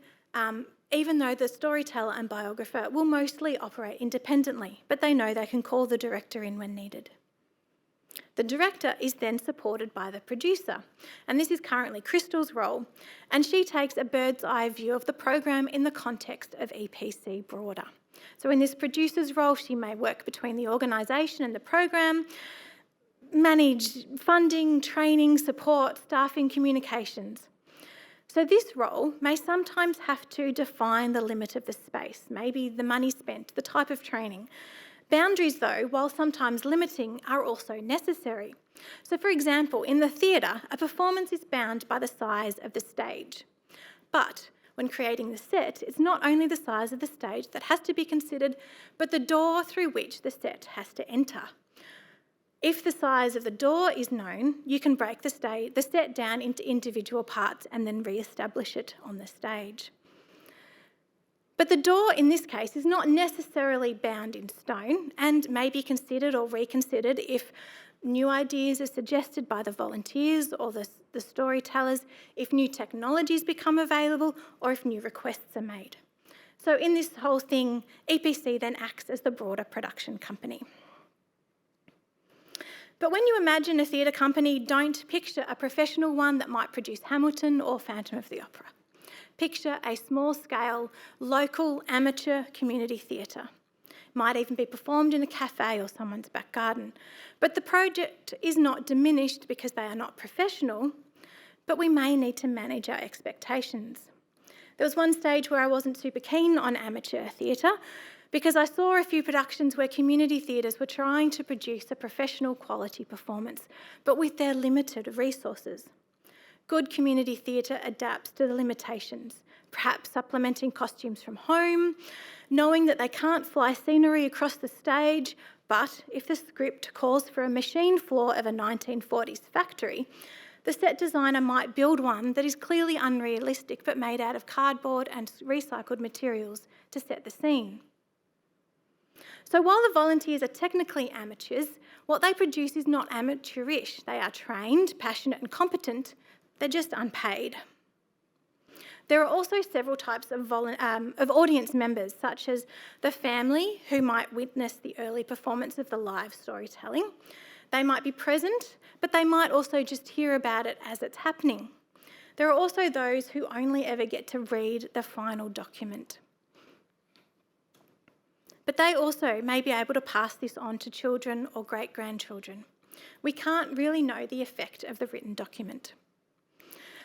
even though the storyteller and biographer will mostly operate independently, but they know they can call the director in when needed. The director is then supported by the producer, and this is currently Crystal's role, and she takes a bird's eye view of the program in the context of EPC broader. So in this producer's role, she may work between the organisation and the program, manage funding, training, support, staffing, communications. So this role may sometimes have to define the limit of the space, maybe the money spent, the type of training. Boundaries, though, while sometimes limiting, are also necessary. So for example, in the theatre, a performance is bound by the size of the stage. But when creating the set, it's not only the size of the stage that has to be considered, but the door through which the set has to enter. If the size of the door is known, you can break the set down into individual parts and then re-establish it on the stage. But the door in this case is not necessarily bound in stone and may be considered or reconsidered if new ideas are suggested by the volunteers or the storytellers, if new technologies become available, or if new requests are made. So in this whole thing, EPC then acts as the broader production company. But when you imagine a theatre company, don't picture a professional one that might produce Hamilton or Phantom of the Opera. Picture a small-scale, local, amateur community theatre. Might even be performed in a cafe or someone's back garden. But the project is not diminished because they are not professional, but we may need to manage our expectations. There was one stage where I wasn't super keen on amateur theatre because I saw a few productions where community theatres were trying to produce a professional quality performance, but with their limited resources. Good community theatre adapts to the limitations, perhaps supplementing costumes from home, knowing that they can't fly scenery across the stage, but if the script calls for a machine floor of a 1940s factory, the set designer might build one that is clearly unrealistic but made out of cardboard and recycled materials to set the scene. So while the volunteers are technically amateurs, what they produce is not amateurish. They are trained, passionate and competent, they're just unpaid. There are also several types of audience members, such as the family who might witness the early performance of the live storytelling. They might be present, but they might also just hear about it as it's happening. There are also those who only ever get to read the final document. But they also may be able to pass this on to children or great-grandchildren. We can't really know the effect of the written document.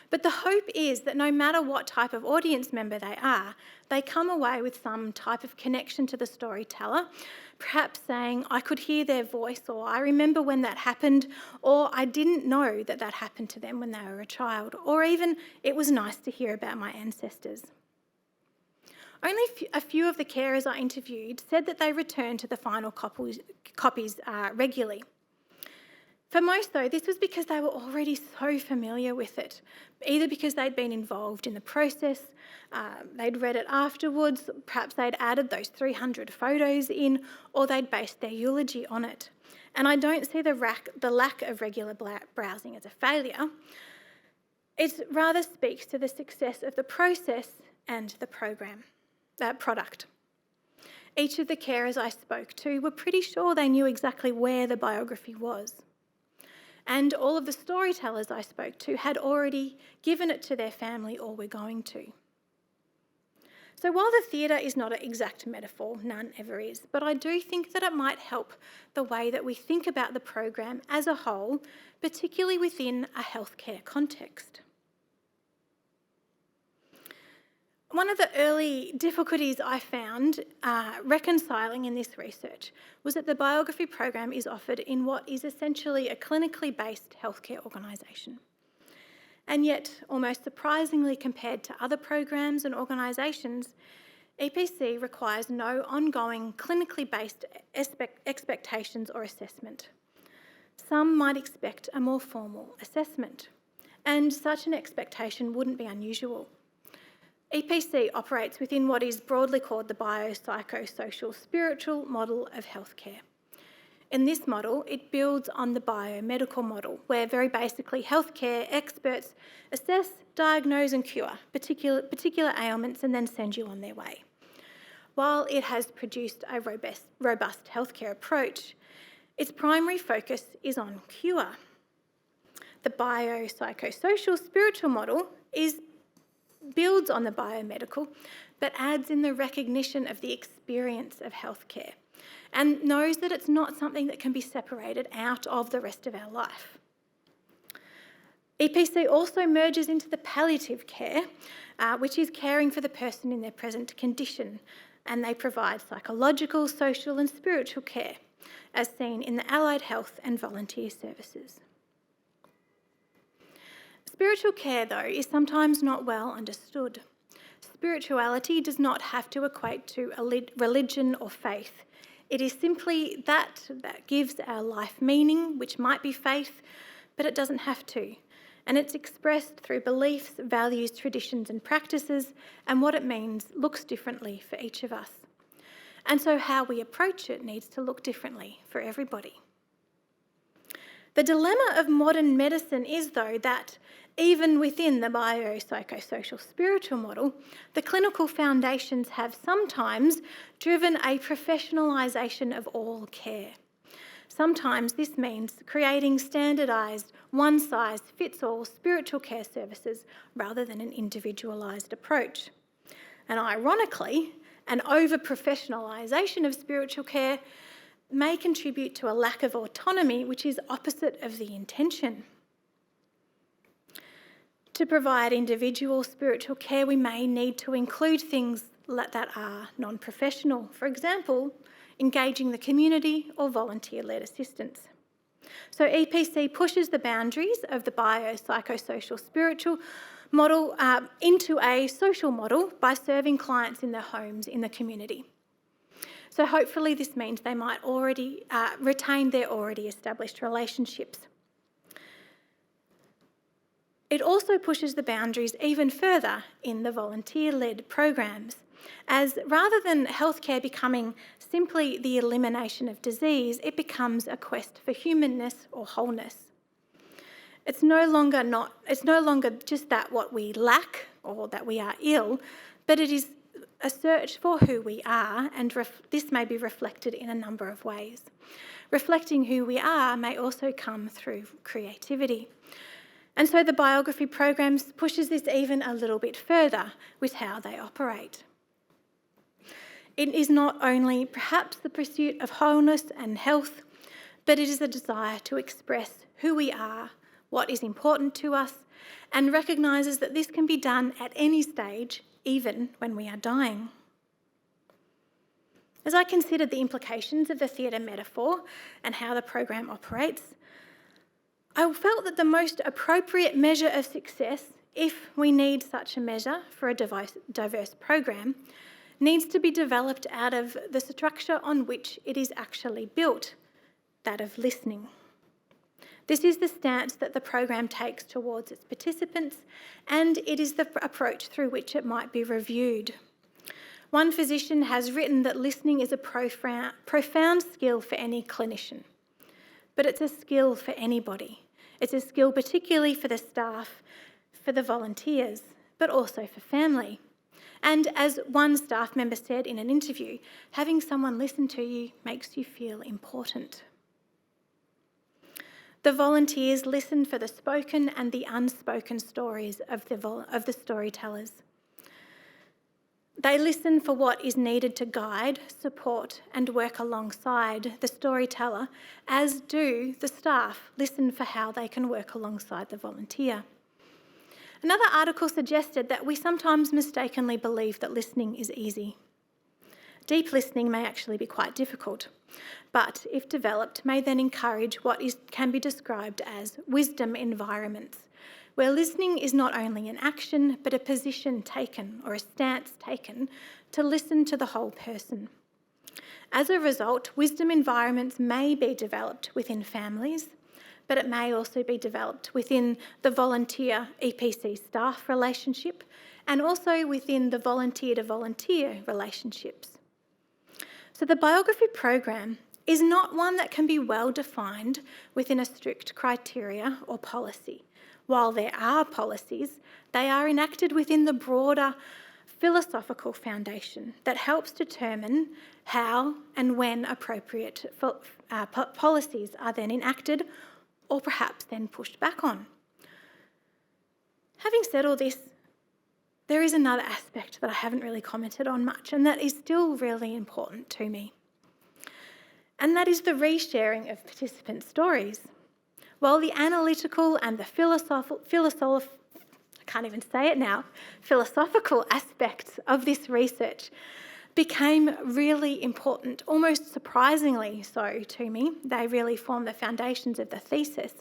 But the hope is that no matter what type of audience member they are, they come away with some type of connection to the storyteller, perhaps saying, I could hear their voice, or I remember when that happened, or I didn't know that that happened to them when they were a child, or even it was nice to hear about my ancestors. Only a few of the carers I interviewed said that they returned to the final copies regularly. For most, though, this was because they were already so familiar with it, either because they'd been involved in the process, they'd read it afterwards, perhaps they'd added those 300 photos in, or they'd based their eulogy on it. And I don't see the lack of regular browsing as a failure. It rather speaks to the success of the process and the product. Each of the carers I spoke to were pretty sure they knew exactly where the biography was. And all of the storytellers I spoke to had already given it to their family or were going to. So while the theatre is not an exact metaphor, none ever is, but I do think that it might help the way that we think about the program as a whole, particularly within a healthcare context. One of the early difficulties I found reconciling in this research was that the Biography Program is offered in what is essentially a clinically based healthcare organisation. And yet, almost surprisingly compared to other programs and organisations, EPC requires no ongoing clinically based expectations or assessment. Some might expect a more formal assessment, and such an expectation wouldn't be unusual. EPC operates within what is broadly called the biopsychosocial spiritual model of healthcare. In this model, it builds on the biomedical model, where very basically healthcare experts assess, diagnose and cure particular ailments and then send you on their way. While it has produced a robust healthcare approach, its primary focus is on cure. The biopsychosocial spiritual model builds on the biomedical, but adds in the recognition of the experience of healthcare and knows that it's not something that can be separated out of the rest of our life. EPC also merges into the palliative care, which is caring for the person in their present condition, and they provide psychological, social and spiritual care, as seen in the allied health and volunteer services. Spiritual care, though, is sometimes not well understood. Spirituality does not have to equate to a religion or faith. It is simply that gives our life meaning, which might be faith, but it doesn't have to. And it's expressed through beliefs, values, traditions and practices, and what it means looks differently for each of us. And so how we approach it needs to look differently for everybody. The dilemma of modern medicine is, though, that even within the biopsychosocial spiritual model, the clinical foundations have sometimes driven a professionalisation of all care. Sometimes this means creating standardised, one-size-fits-all spiritual care services rather than an individualised approach. And ironically, an over-professionalisation of spiritual care may contribute to a lack of autonomy, which is opposite of the intention. To provide individual spiritual care, we may need to include things that are non-professional, for example, engaging the community or volunteer-led assistance. So EPC pushes the boundaries of the biopsychosocial spiritual model into a social model by serving clients in their homes in the community. So hopefully this means they might already retain their already established relationships. It also pushes the boundaries even further in the volunteer-led programs, as rather than healthcare becoming simply the elimination of disease, it becomes a quest for humanness or wholeness. It's no longer just that what we lack or that we are ill, but it is a search for who we are, and this may be reflected in a number of ways. Reflecting who we are may also come through creativity. And so the biography programs pushes this even a little bit further with how they operate. It is not only perhaps the pursuit of wholeness and health, but it is a desire to express who we are, what is important to us, and recognises that this can be done at any stage, even when we are dying. As I considered the implications of the theatre metaphor and how the program operates, I felt that the most appropriate measure of success, if we need such a measure for a diverse program, needs to be developed out of the structure on which it is actually built, that of listening. This is the stance that the program takes towards its participants, and it is the approach through which it might be reviewed. One physician has written that listening is a profound skill for any clinician, but it's a skill for anybody. It's a skill particularly for the staff, for the volunteers, but also for family. And as one staff member said in an interview, having someone listen to you makes you feel important. The volunteers listen for the spoken and the unspoken stories of the storytellers. They listen for what is needed to guide, support, and work alongside the storyteller, as do the staff listen for how they can work alongside the volunteer. Another article suggested that we sometimes mistakenly believe that listening is easy. Deep listening may actually be quite difficult, but if developed, may then encourage what can be described as wisdom environments, where listening is not only an action, but a position taken or a stance taken to listen to the whole person. As a result, wisdom environments may be developed within families, but it may also be developed within the volunteer EPC staff relationship and also within the volunteer-to-volunteer relationships. So the biography program is not one that can be well defined within a strict criteria or policy. While there are policies, they are enacted within the broader philosophical foundation that helps determine how and when appropriate policies are then enacted or perhaps then pushed back on. Having said all this, there is another aspect that I haven't really commented on much, and that is still really important to me. And that is the resharing of participant stories. While the analytical and the philosophical aspects of this research became really important, almost surprisingly so to me. They really form the foundations of the thesis.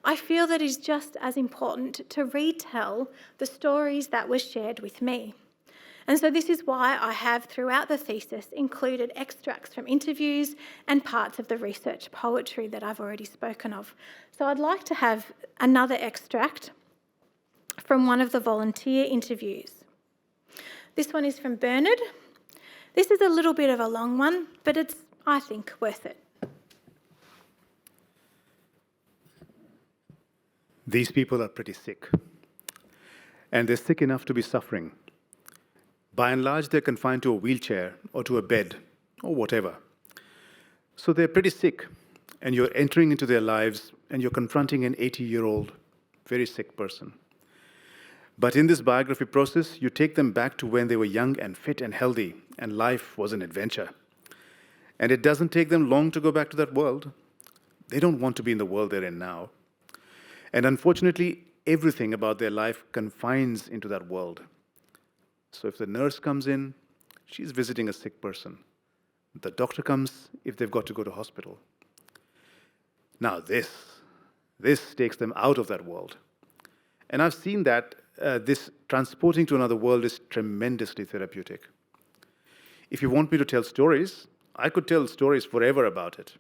I feel that it is just as important to retell the stories that were shared with me. And so this is why I have, throughout the thesis, included extracts from interviews and parts of the research poetry that I've already spoken of. So I'd like to have another extract from one of the volunteer interviews. This one is from Bernard. This is a little bit of a long one, but it's, I think, worth it. These people are pretty sick, and they're sick enough to be suffering. By and large, they're confined to a wheelchair or to a bed or whatever. So they're pretty sick, and you're entering into their lives and you're confronting an 80-year-old, very sick person. But in this biography process, you take them back to when they were young and fit and healthy, and life was an adventure. And it doesn't take them long to go back to that world. They don't want to be in the world they're in now. And unfortunately, everything about their life confines into that world. So if the nurse comes in, she's visiting a sick person. The doctor comes if they've got to go to hospital. Now this takes them out of that world. And I've seen that this transporting to another world is tremendously therapeutic. If you want me to tell stories, I could tell stories forever about it.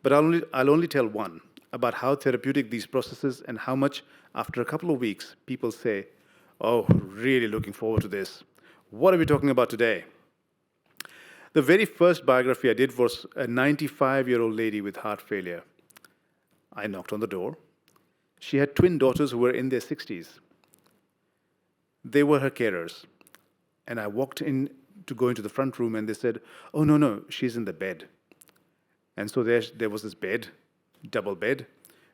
But I'll only tell one, about how therapeutic these processes and how much, after a couple of weeks, people say, "Oh, really looking forward to this. What are we talking about today?" The very first biography I did was a 95-year-old lady with heart failure. I knocked on the door. She had twin daughters who were in their 60s. They were her carers. And I walked in to go into the front room and they said, "Oh, no, she's in the bed." And so there was this bed, double bed,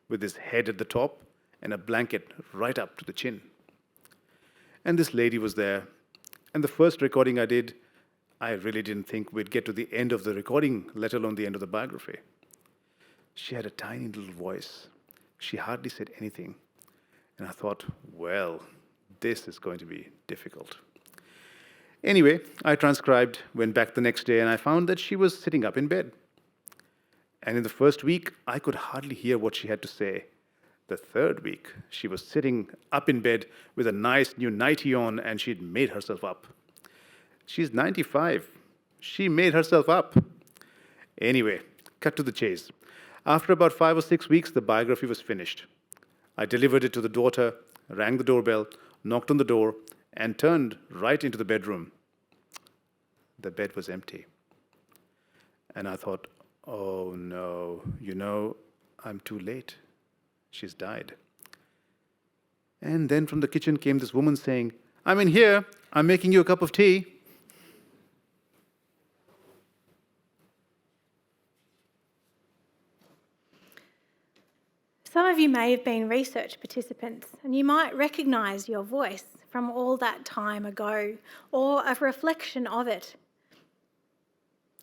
with this head at the top and a blanket right up to the chin. And this lady was there. And the first recording I did, I really didn't think we'd get to the end of the recording, let alone the end of the biography. She had a tiny little voice. She hardly said anything. And I thought, well, this is going to be difficult. Anyway, I transcribed, went back the next day, and I found that she was sitting up in bed. And in the first week, I could hardly hear what she had to say. The third week, she was sitting up in bed with a nice new nightie on, and she'd made herself up. She's 95. She made herself up. Anyway, cut to the chase. After about 5 or 6 weeks, the biography was finished. I delivered it to the daughter, rang the doorbell, knocked on the door, and turned right into the bedroom. The bed was empty. And I thought, oh no, I'm too late. She's died. And then from the kitchen came this woman saying, "I'm in here. I'm making you a cup of tea." Some of you may have been research participants and you might recognise your voice from all that time ago or a reflection of it.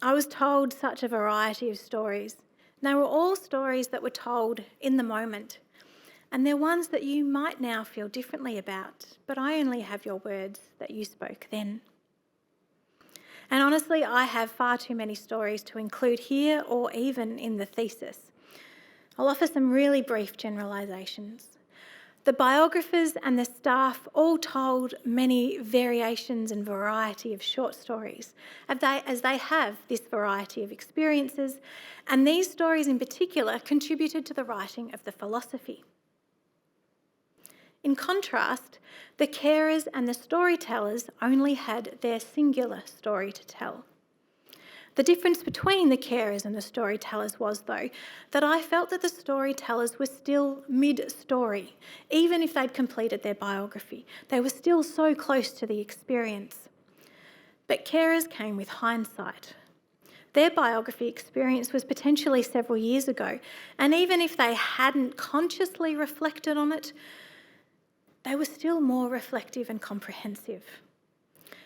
I was told such a variety of stories. They were all stories that were told in the moment. And they're ones that you might now feel differently about, but I only have your words that you spoke then. And honestly, I have far too many stories to include here or even in the thesis. I'll offer some really brief generalisations. The biographers and the staff all told many variations and variety of short stories, as they have this variety of experiences, and these stories in particular contributed to the writing of the philosophy. In contrast, the carers and the storytellers only had their singular story to tell. The difference between the carers and the storytellers was, though, that I felt that the storytellers were still mid-story. Even if they'd completed their biography, they were still so close to the experience. But carers came with hindsight. Their biography experience was potentially several years ago, and even if they hadn't consciously reflected on it, they were still more reflective and comprehensive.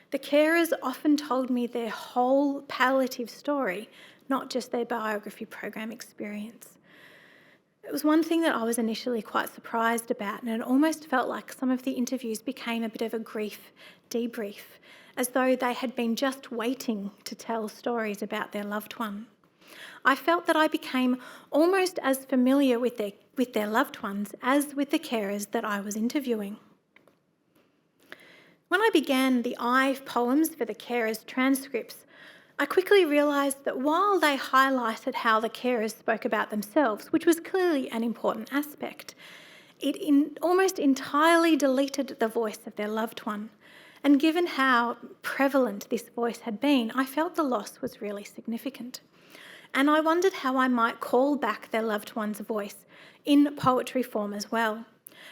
The carers often told me their whole palliative story, not just their biography program experience. It was one thing that I was initially quite surprised about, and it almost felt like some of the interviews became a bit of a grief debrief, as though they had been just waiting to tell stories about their loved one. I felt that I became almost as familiar with their loved ones as with the carers that I was interviewing. When I began the I poems for the carers' transcripts, I quickly realised that while they highlighted how the carers spoke about themselves, which was clearly an important aspect, it almost entirely deleted the voice of their loved one. And given how prevalent this voice had been, I felt the loss was really significant. And I wondered how I might call back their loved one's voice in poetry form as well.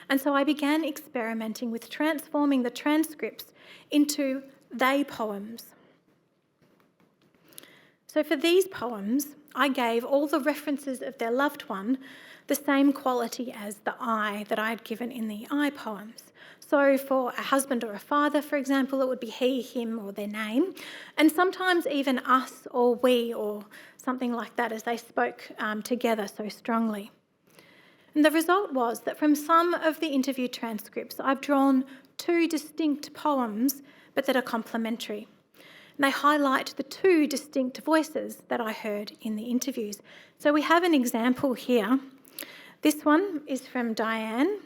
And so I began experimenting with transforming the transcripts into they poems. So for these poems, I gave all the references of their loved one the same quality as the I that I'd given in the I poems. So for a husband or a father, for example, it would be he, him, or their name, and sometimes even us or we or something like that as they spoke together so strongly. And the result was that from some of the interview transcripts, I've drawn two distinct poems but that are complementary. And they highlight the two distinct voices that I heard in the interviews. So we have an example here. This one is from Diane.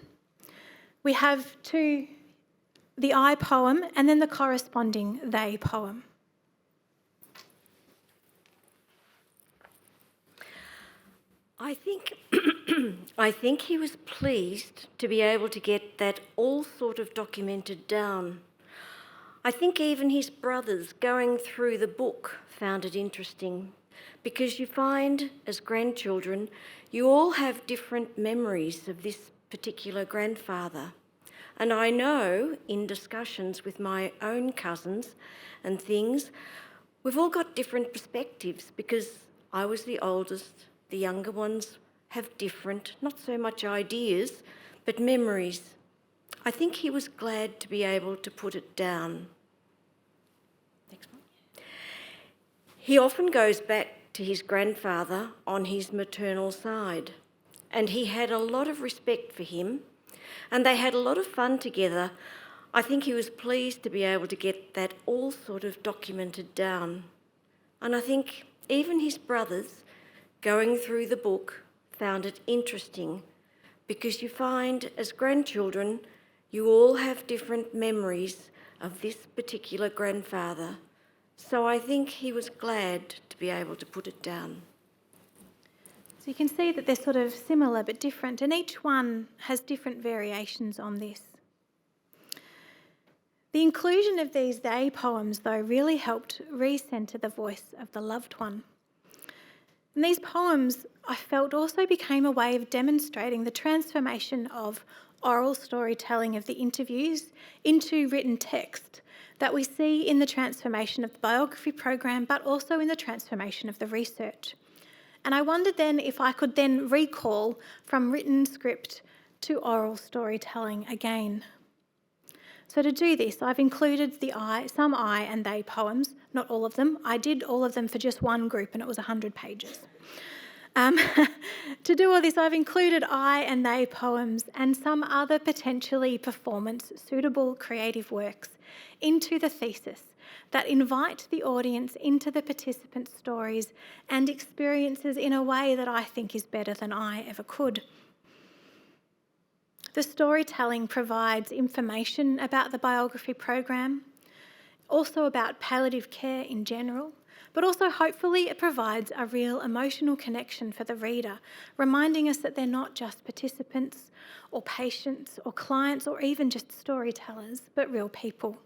We have the I poem and then the corresponding they poem. I think he was pleased to be able to get that all sort of documented down. I think even his brothers going through the book found it interesting, because you find as grandchildren you all have different memories of this particular grandfather. And I know in discussions with my own cousins and things, we've all got different perspectives, because I was the oldest, the younger ones have different, not so much ideas, but memories. I think he was glad to be able to put it down. Next one. He often goes back to his grandfather on his maternal side, and he had a lot of respect for him, and they had a lot of fun together. I think he was pleased to be able to get that all sort of documented down. And I think even his brothers, going through the book, found it interesting, because you find as grandchildren you all have different memories of this particular grandfather. So I think he was glad to be able to put it down. So you can see that they're sort of similar but different, and each one has different variations on this. The inclusion of these they poems, though, really helped re-centre the voice of the loved one. And these poems, I felt, also became a way of demonstrating the transformation of oral storytelling of the interviews into written text that we see in the transformation of the biography program, but also in the transformation of the research. And I wondered then if I could then recall from written script to oral storytelling again. So to do this, I've included some I and they poems, not all of them. I did all of them for just one group, and it was 100 pages. To do all this, I've included I and they poems and some other potentially performance-suitable creative works into the thesis that invite the audience into the participants' stories and experiences in a way that I think is better than I ever could. The storytelling provides information about the biography program, also about palliative care in general, but also hopefully it provides a real emotional connection for the reader, reminding us that they're not just participants or patients or clients or even just storytellers, but real people.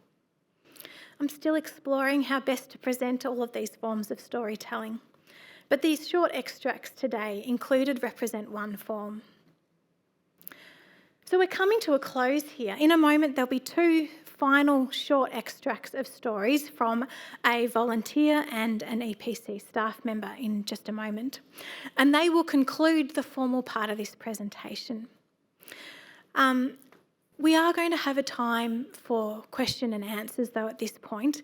I'm still exploring how best to present all of these forms of storytelling, but these short extracts today included represent one form. So we're coming to a close here. In a moment, there'll be two final short extracts of stories from a volunteer and an EPC staff member in just a moment. And they will conclude the formal part of this presentation. We are going to have a time for question and answers, though, at this point.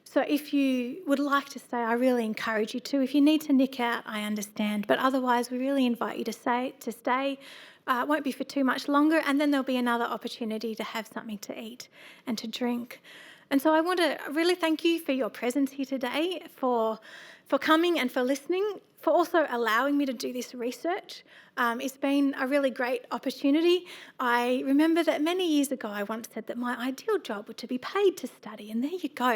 So if you would like to stay, I really encourage you to. If you need to nick out, I understand. But otherwise, we really invite you to stay. It won't be for too much longer, and then there'll be another opportunity to have something to eat and to drink. And so I want to really thank you for your presence here today, for coming and for listening, for also allowing me to do this research. It's been a really great opportunity. I remember that many years ago I once said that my ideal job would to be paid to study, and there you go.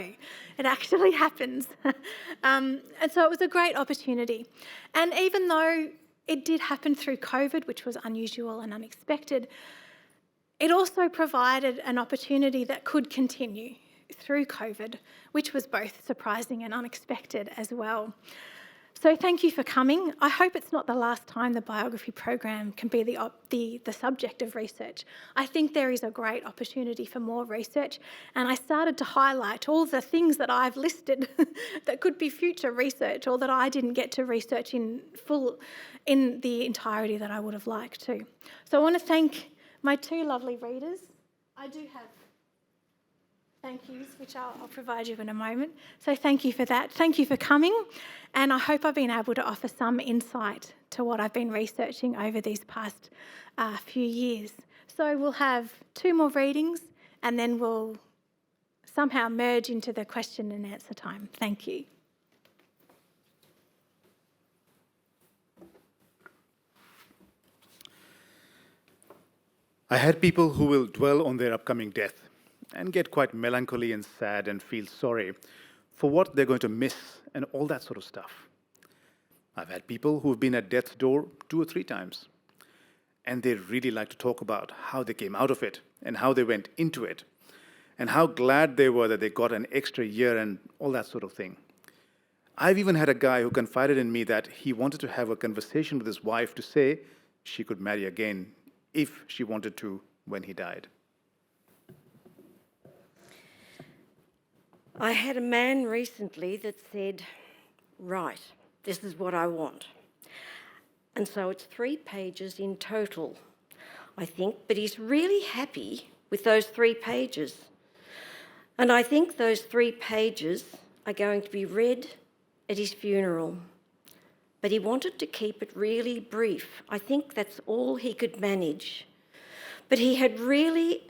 It actually happens. And so it was a great opportunity. And even though it did happen through COVID, which was unusual and unexpected, it also provided an opportunity that could continue through COVID, which was both surprising and unexpected as well. So thank you for coming. I hope it's not the last time the biography program can be the subject of research. I think there is a great opportunity for more research, and I started to highlight all the things that I've listed that could be future research or that I didn't get to research in full in the entirety that I would have liked to. So I want to thank my two lovely readers. I do have thank yous, which I'll provide you in a moment. So thank you for that. Thank you for coming. And I hope I've been able to offer some insight to what I've been researching over these past few years. So we'll have two more readings and then we'll somehow merge into the question and answer time. Thank you. I had people who will dwell on their upcoming death and get quite melancholy and sad and feel sorry for what they're going to miss and all that sort of stuff. I've had people who've been at death's door 2 or 3 times, and they really like to talk about how they came out of it and how they went into it and how glad they were that they got an extra year and all that sort of thing. I've even had a guy who confided in me that he wanted to have a conversation with his wife to say she could marry again if she wanted to when he died. I had a man recently that said, right, this is what I want. And so it's 3 pages in total, I think, but he's really happy with those 3 pages. And I think those 3 pages are going to be read at his funeral. But he wanted to keep it really brief. I think that's all he could manage. But he had really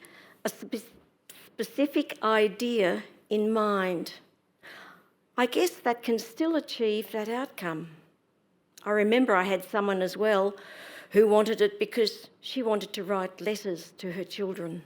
a specific idea in mind. I guess that can still achieve that outcome. I remember I had someone as well who wanted it because she wanted to write letters to her children.